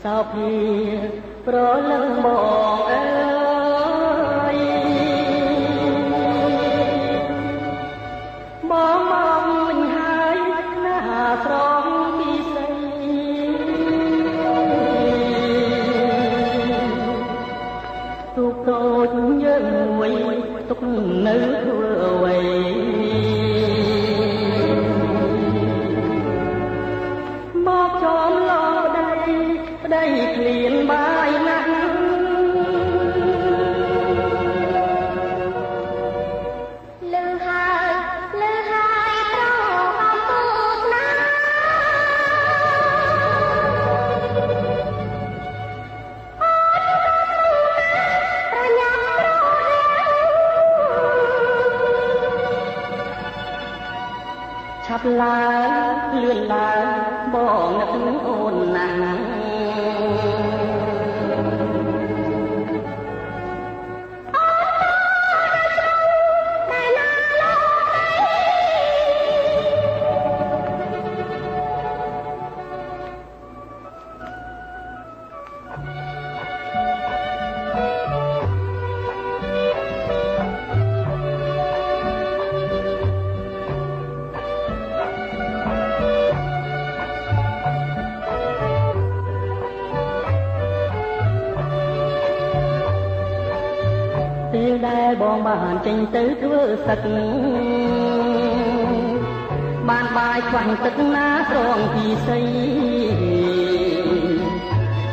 សោភាប្រលឹងមកអើយបងមកវិញហើយណាស្រងពីស្រីទូកតូចយើងមួយទុកនៅធ្វើអ្វីមកចំឡោប្តីឃ្លានបាយណាស់លើហើយប្រងអំពូស្នាប្រញាប់រឆាប់ឡើងលឿនឡើងបងនឹកនឹងអូនណាស់ពេលដែលបងបានចេញទៅធ្វើសឹកបានបាយខ្វាញ់ទឹកណាស្រងពីសី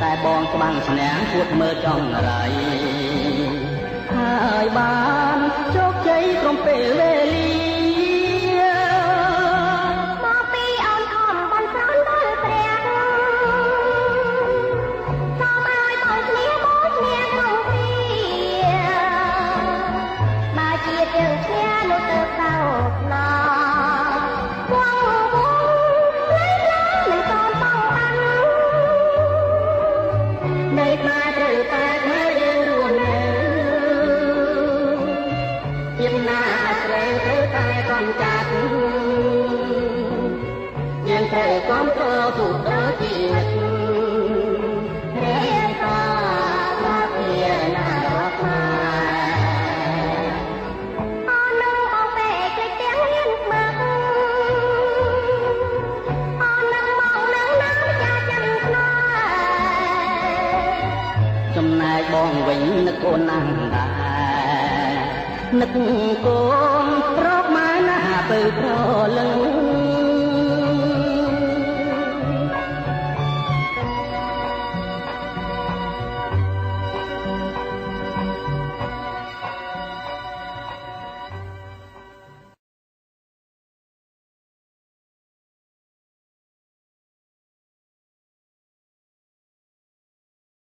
តែបងច្បាំងស្នាំងពួតមើលចង់រៃហើយបានជោគជ័យក្រុមពេលវេលាមកពីអូនធំបានស្រន់ដល់ព្រះសូមឲ្យបងគ្នាបងគ្នាក្នុងពីយើងគ្នានោះទៅសោកណោវងវងមិនតន់បងបាននៅតែត្រូវតែមើលយើងរួមនៅទៀតណាត្រូវតែកំចាត់យើងត្រូវកំតទូទៅជីវិតរៀនតាមកជាណារកមកចំណែកបងវិញនឹកអូនណាស់ដែរនឹកកូនរកម៉ែណាទៅប្រលឹង